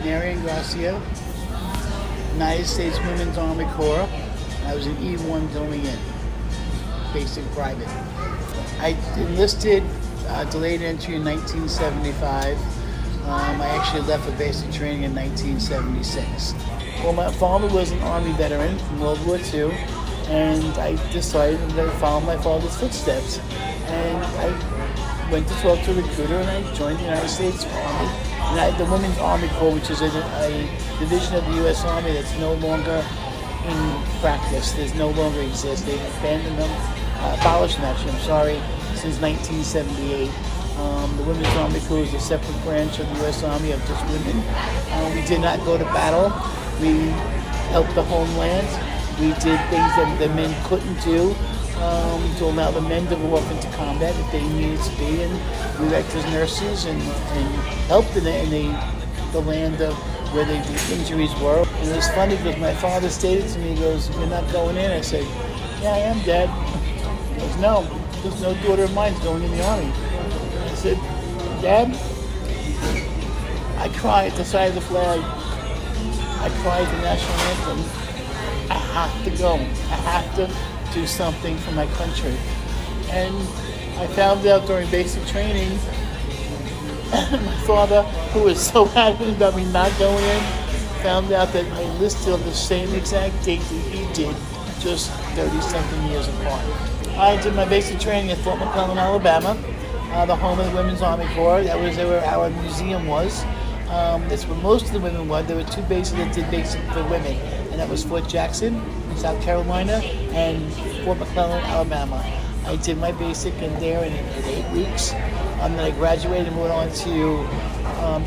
Garcia, United States Women's Army Corps. I was an E1 going in, basic private. I enlisted delayed entry in 1975. I actually left for basic training in 1976. Well, my father was an Army veteran from World War II, and I decided to follow my father's footsteps. And I went to talk to a recruiter, and I joined the United States Army, the Women's Army Corps, which is a division of the U.S. Army that's no longer in practice. There's no longer exists. They've abandoned them, abolished them actually, I'm sorry, since 1978. The Women's Army Corps is a separate branch of the U.S. Army of just women. We did not go to battle. We helped the homeland. We did things that the men couldn't do to allow the men to go off into combat if they needed to be. And we worked as nurses and helped in the land of where the injuries were. And it was funny because my father stated to me, he goes, "You're not going in?" I said, "Yeah, I am, Dad." He goes, "No, there's no daughter of mine's going in the Army." I said, "Dad, I cry at the side of the flag. I cry at the national anthem. I have to go. I have to do something for my country." And I found out during basic training, my father, who was so adamant about me not going in, found out that I enlisted on the same exact date that he did, just 30-something years apart. I did my basic training at Fort McClellan, Alabama, the home of the Women's Army Corps. That was where our museum was. That's where most of the women were. There were two bases that did basic for women, and that was Fort Jackson in South Carolina and Fort McClellan, Alabama. I did my basic in there in 8 weeks. Then I graduated and moved on to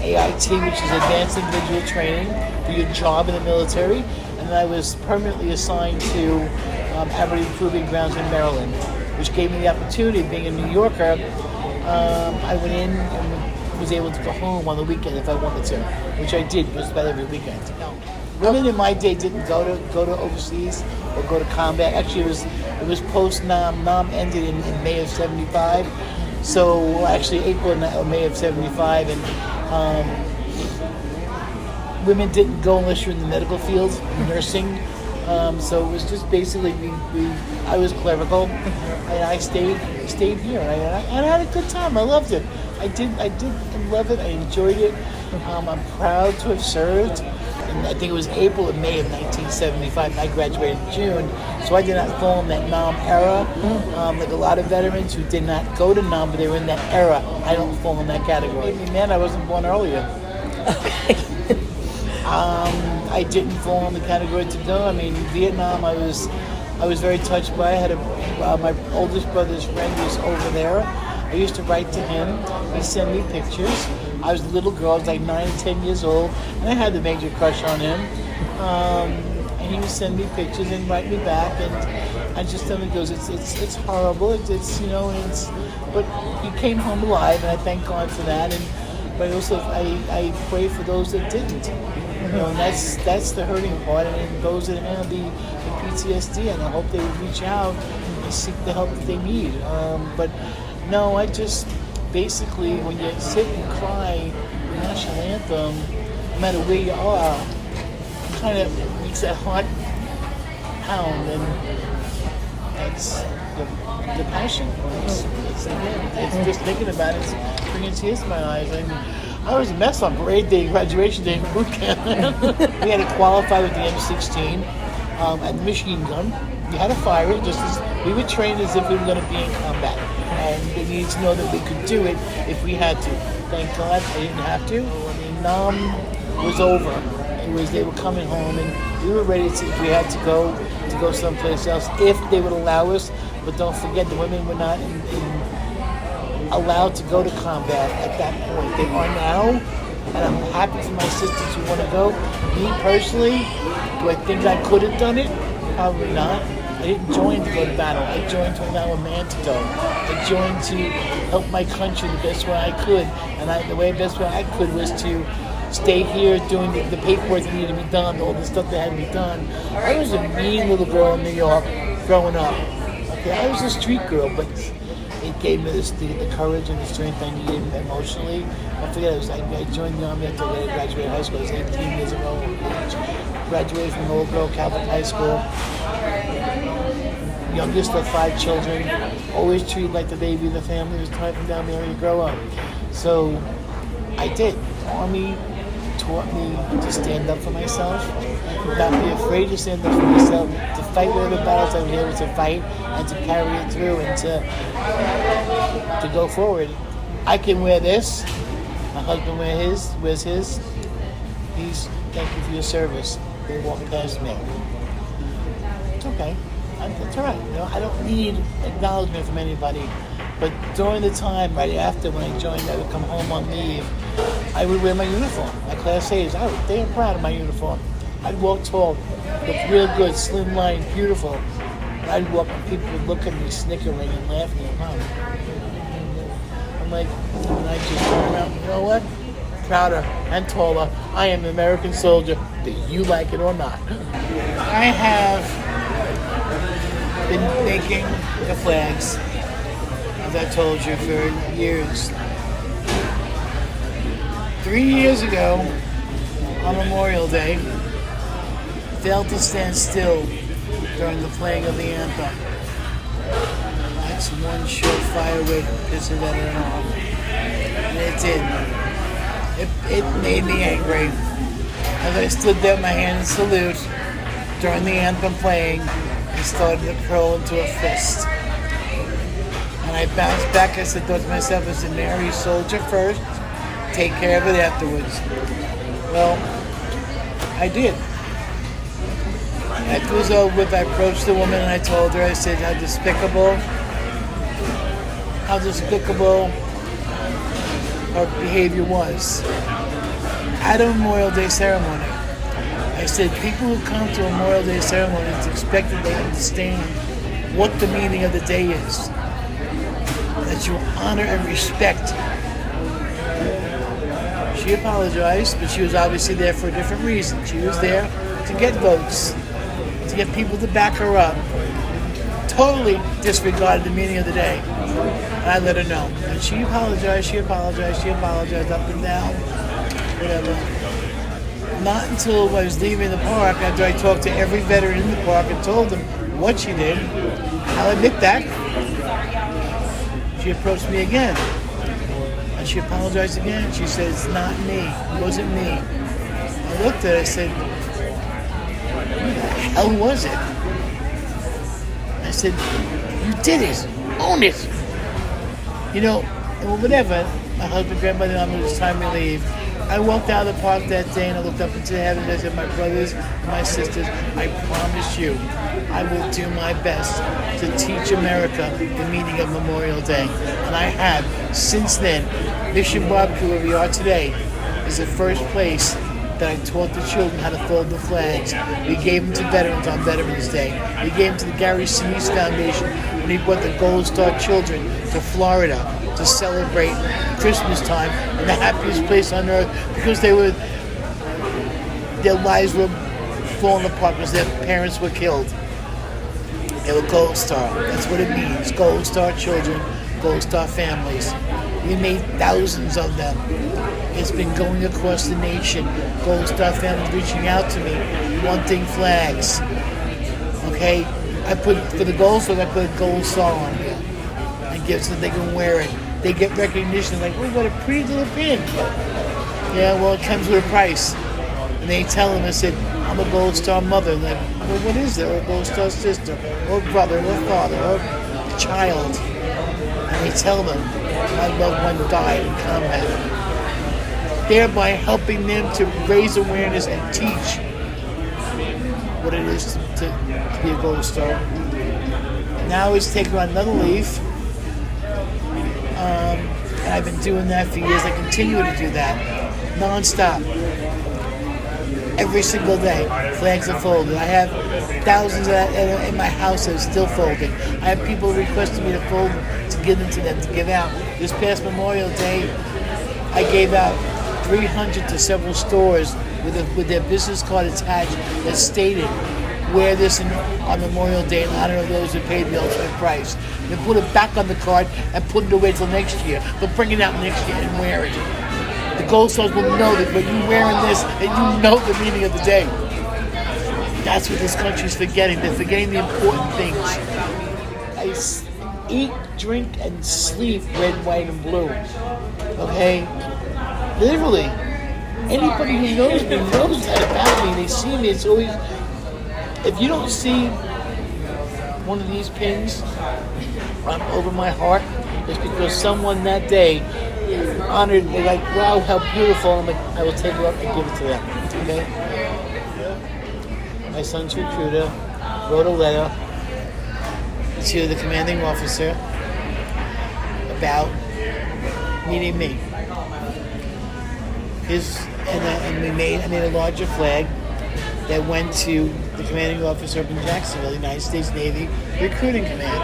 AIT, which is Advanced Individual Training for your job in the military. And then I was permanently assigned to Average Proving Grounds in Maryland, which gave me the opportunity, being a New Yorker, I went in and was able to go home on the weekend if I wanted to, which I did just about every weekend. Women in my day didn't go to overseas or go to combat. Actually, it was post NAM. NAM ended in May of '75. So actually April or May of '75, and women didn't go unless you're in the medical field, nursing. So it was just basically I was clerical, and I stayed here, and I had a good time. I loved it. I did love it. I enjoyed it. I'm proud to have served. And I think it was April or May of 1975, and I graduated in June. So I did not fall in that NOM era. Like a lot of veterans who did not go to NOM, but they were in that era. I don't fall in that category. Man, I wasn't born earlier. I didn't fall in the category to go. I mean, Vietnam, I was very touched by. I had my oldest brother's friend was over there. I used to write to him. He'd send me pictures. I was a little girl, I was like 9 or 10 years old, and I had the major crush on him. And he would send me pictures and write me back, and I just tell him, he goes, it's horrible, but he came home alive, and I thank God for that. But also I pray for those that didn't. And that's the hurting part, and those that have the PTSD, and I hope they would reach out and seek the help that they need. But no, I just basically, when you sit and cry the national anthem, no matter where you are, it kind of makes that heart pound, and that's the passion. It's just thinking about it, it's bringing tears to my eyes. I was a mess on parade day, graduation day, boot camp. We had to qualify with the M16 and the machine gun. We had to fire it just as we were trained as if we were going to be in combat. And they needed to know that we could do it if we had to. Thank God I didn't have to. I mean, NAM was over. They were coming home, and we were ready to, if we had to go someplace else, if they would allow us. But don't forget, the women were not allowed to go to combat at that point. They are now, and I'm happy for my sisters who want to go. Me personally, do I think I could have done it? Probably not. I didn't join to go to battle. I joined to allow a man to go. I joined to help my country the best way I could. And the best way I could was to stay here doing the paperwork that needed to be done, all the stuff that had to be done. I was a mean little girl in New York growing up. Okay, I was a street girl, but gave me the courage and the strength I needed emotionally. I forget, I joined the Army after I graduated high school. I was 18 years of age. Graduated from Old Grove Catholic High School. Youngest of 5 children. Always treated like the baby of the family. It was time for down there to grow up. So I did. The Army taught me to stand up for myself, not be afraid to stand up for myself, to fight whatever battles I was able to fight, and to carry it through, and to go forward. I can wear this. My husband wears his. Thank you for your service. They walk past me. It's okay. That's all right. I don't need acknowledgement from anybody. But during the time, right after when I joined, I would come home on leave. I would wear my uniform. My Class A's. I was damn proud of my uniform. I'd walk tall, look real good, slim line, beautiful. And I'd walk and people would look at me snickering and laughing. I'm like, and I just turn around, you know what? Prouder and taller. I am an American soldier, do you like it or not? I have been making the flags, as I told you, for years. 3 years ago, on Memorial Day, failed to stand still during the playing of the anthem. That's one surefire way to piss a veteran off. And it did. It made me angry. As I stood there with my hand in salute during the anthem playing, it started to curl into a fist. And I bounced back. I said to myself, I said, Mary, soldier first, take care of it afterwards. Well, I did. After it was over with, I approached the woman and I told her, I said, how despicable her behavior was. At a Memorial Day ceremony, I said, people who come to a Memorial Day ceremony, it's expected they understand what the meaning of the day is. That you honor and respect. She apologized, but she was obviously there for a different reason. She was there to get votes, to get people to back her up. Totally disregarded the meaning of the day. And I let her know. And she apologized up and down, whatever. Not until I was leaving the park, after I talked to every veteran in the park and told them what she did, I'll admit that, she approached me again. And she apologized again. She said, it's not me. It wasn't me. I looked at her, I said, who the hell was it? I said, you did it. Own it. Whatever. My husband, grandmother, and it was time to leave. I walked out of the park that day and I looked up into the heavens. I said, my brothers and my sisters, I promise you, I will do my best to teach America the meaning of Memorial Day. And I have. Since then, Mission Barbecue, where we are today, is the first place that I taught the children how to fold the flags. We gave them to veterans on Veterans Day. We gave them to the Gary Sinise Foundation when he brought the Gold Star children to Florida to celebrate Christmas time in the happiest place on earth because their lives were falling apart because their parents were killed. They were Gold Star. That's what it means. Gold Star children, Gold Star families. We made thousands of them. It's been going across the nation. Gold Star families reaching out to me, wanting flags. Okay? For the Gold Star, I put a Gold Star on here. And give so they can wear it. They get recognition, like, oh, what a pretty little pin. Yeah, well, it comes with a price. And they tell them, I said, I'm a Gold Star mother. Like, well, what is there? Or a Gold Star sister, or brother, or father, or child. And they tell them, my loved one died in combat. Thereby helping them to raise awareness and teach what it is to be a Gold Star. Now it's taken on another leaf. And I've been doing that for years. I continue to do that non-stop. Every single day, flags are folded. I have thousands of that in my house that are still folding. I have people requesting me to fold to give them to them, to give out. This past Memorial Day, I gave out 300 to several stores with their business card attached that stated wear this on Memorial Day in honor of those who paid the ultimate price. Then put it back on the card and put it away till next year. But bring it out next year and wear it. The Gold Stars will know that when you're wearing this, and you know the meaning of the day. That's what this country's forgetting. They're forgetting the important things. Eat, drink, and sleep red, white, and blue. Okay? Literally. Anybody who knows me knows that about me. They see me. It's always... If you don't see one of these pins over my heart, it's because someone that day honored, they're like, wow, how beautiful. I'm like, I will take it up and give it to them. Okay? My son's recruiter wrote a letter to the commanding officer about meeting me. I made a larger flag that went to the commanding officer up in Jacksonville, United States Navy Recruiting Command.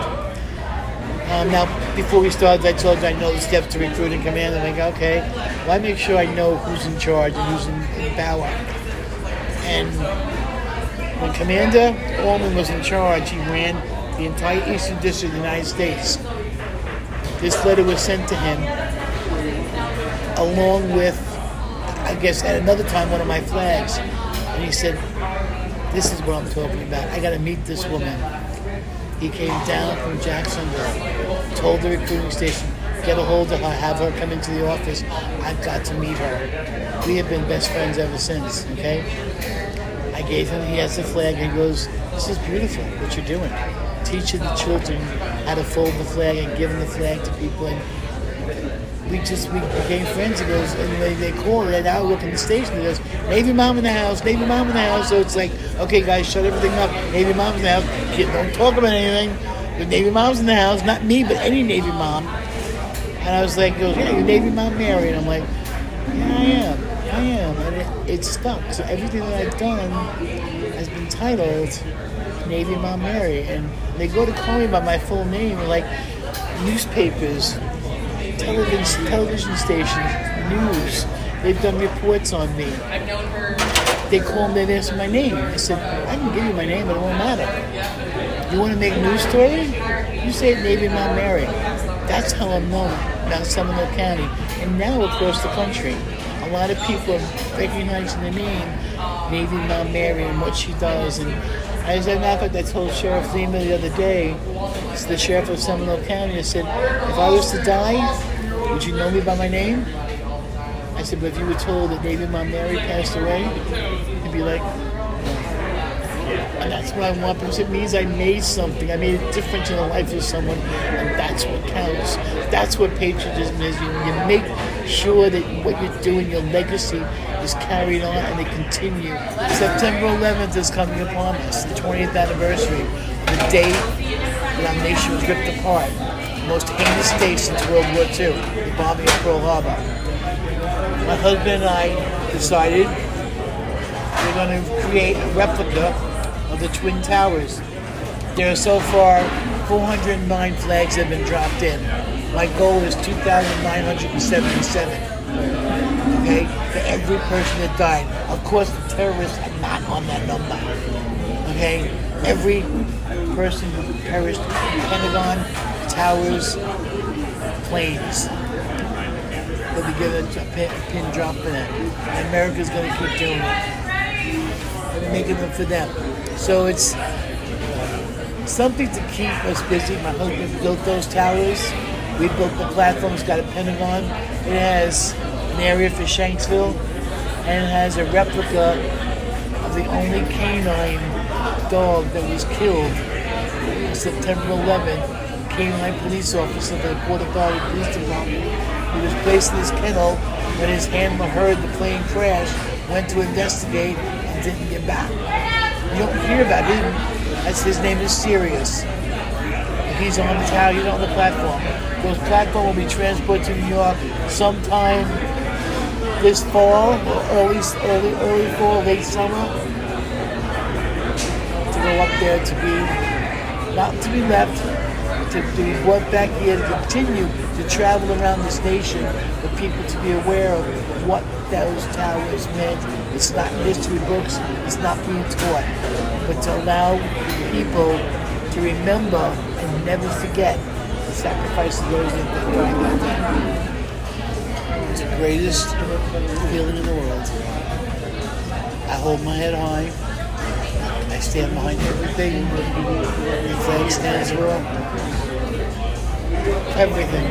Now, before we started, I told you I know the steps to recruiting command. I'm like, okay, well, I make sure I know who's in charge and who's in power. And when Commander Allman was in charge, he ran the entire Eastern District of the United States. This letter was sent to him along with, I guess, at another time, one of my flags. And he said, this is what I'm talking about. I got to meet this woman. He came down from Jacksonville, told the recruiting station, get a hold of her, have her come into the office. I've got to meet her. We have been best friends ever since, okay? I gave him, he has the flag, and he goes, this is beautiful, what you're doing. Teaching the children how to fold the flag and giving the flag to people. And we became friends. He goes, and they call, they're now looking at the station. He goes, Navy Mom in the house, Navy Mom in the house. So it's like, okay, guys, shut everything up. Navy Mom's in the house. Kid, don't talk about anything. But Navy Mom's in the house, not me, but any Navy Mom. And I was like, he goes, yeah, you're Navy Mom Mary. And I'm like, yeah, I am. And it stuck. So everything that I've done has been titled Navy Mom Mary. And they go to call me by my full name, like newspapers, television stations, news. They've done reports on me. They call me, they ask my name. I said, I can give you my name, but it won't matter. You want to make a news story? You say Navy Mom Mary. That's how I'm known about Seminole County. And now across the country, a lot of people are recognizing the name Navy Mom Mary and what she does. And as a matter of fact, I told Sheriff Lima the other day, it's the sheriff of Seminole County, I said, if I was to die, would you know me by my name? I said, but if you were told that Navy Mom Mary passed away, you'd be like, no. And that's what I want, because it means I made something. I made a difference in the life of someone, and that's what counts. That's what patriotism is. You make sure that what you're doing, your legacy, is carried on and they continue. September 11th is coming upon us, the 20th anniversary of the day that our nation was ripped apart. The most heinous day since World War II, the bombing of Pearl Harbor. My husband and I decided we're going to create a replica of the Twin Towers. There are so far 409 flags that have been dropped in. My goal is 2,977. Okay, for every person that died. Of course, the terrorists are not on that number. Okay, every person who perished, Pentagon, towers, planes, they'll be given a pin drop in it. And America's going to keep doing it. We're making them for them. So it's something to keep us busy. My husband built those towers. We built the platform. It's got a Pentagon. It has an area for Shanksville, and it has a replica of the only canine dog that was killed on September 11th. Canine police officer for the Port Authority Police Department. He was placed in his kennel when his handler heard the plane crash, went to investigate, and didn't get back. You don't hear about him. His name is Sirius. He's on the tower, he's on the platform. Those platform will be transported to New York sometime this fall, or early fall, late summer, to go up there to be, not to be left, to be brought back here to continue to travel around this nation for people to be aware of what those towers meant. It's not in history books, it's not being taught. but to allow people to remember and never forget the sacrifice of those that died during that time. It's the greatest feeling in the world. I hold my head high. I stand behind everything. The flag stands for everything.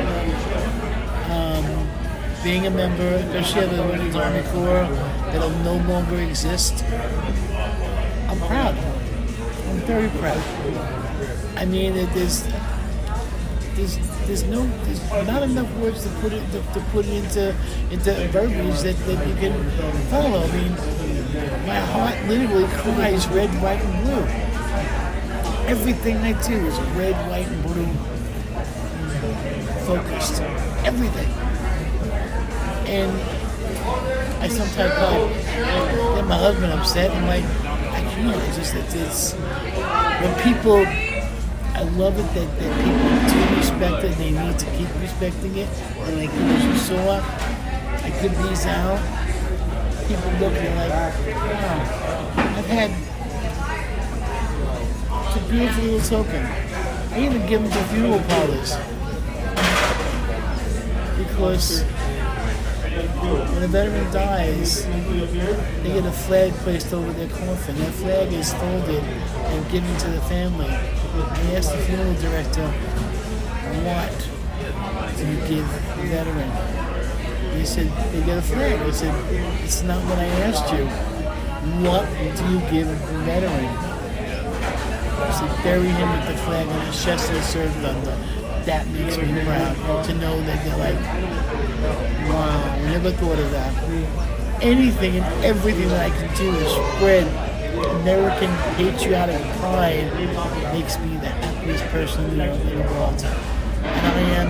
Being a member, especially of the Women's Army Corps, that'll no longer exist, I'm proud. I'm very proud. I mean, there's not enough words to put it into verbiage that you can follow. I mean, my heart literally cries red, white, and blue. Everything I do is red, white, and blue focused. Everything. And I sometimes get my husband upset. I'm like, I can't. It's when people. I love it that people do respect it. They need to keep respecting it. And like as you saw, I put these out. People look at it like, wow. I've had. It's a beautiful little token. I even give them to funeral parlors because. When a veteran dies, they get a flag placed over their coffin. That flag is folded and given to the family. I asked the funeral director, what do you give the veteran? He said, they get a flag. I said, it's not what I asked you. What do you give the veteran? I said, bury him with the flag on his chest that served under. That makes me proud to know that they're like, wow, I never thought of that. Anything and everything that I can do to spread American patriotic pride makes me the happiest person in the world. And I am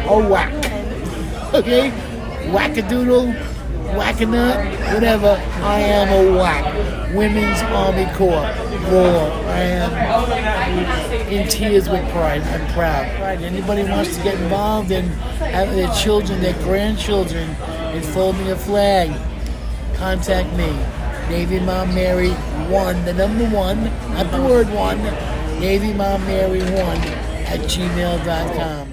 a whack. Okay? Whack-a-doodle, whack-a-nut, whatever. I am a whack. Women's Army Corps. War. I am in tears with pride. I'm proud. Anybody wants to get involved in having their children, their grandchildren, in folding a flag, contact me. Navy Mom Mary 1, the number 1, not the word 1, Navy Mom Mary 1 @gmail.com.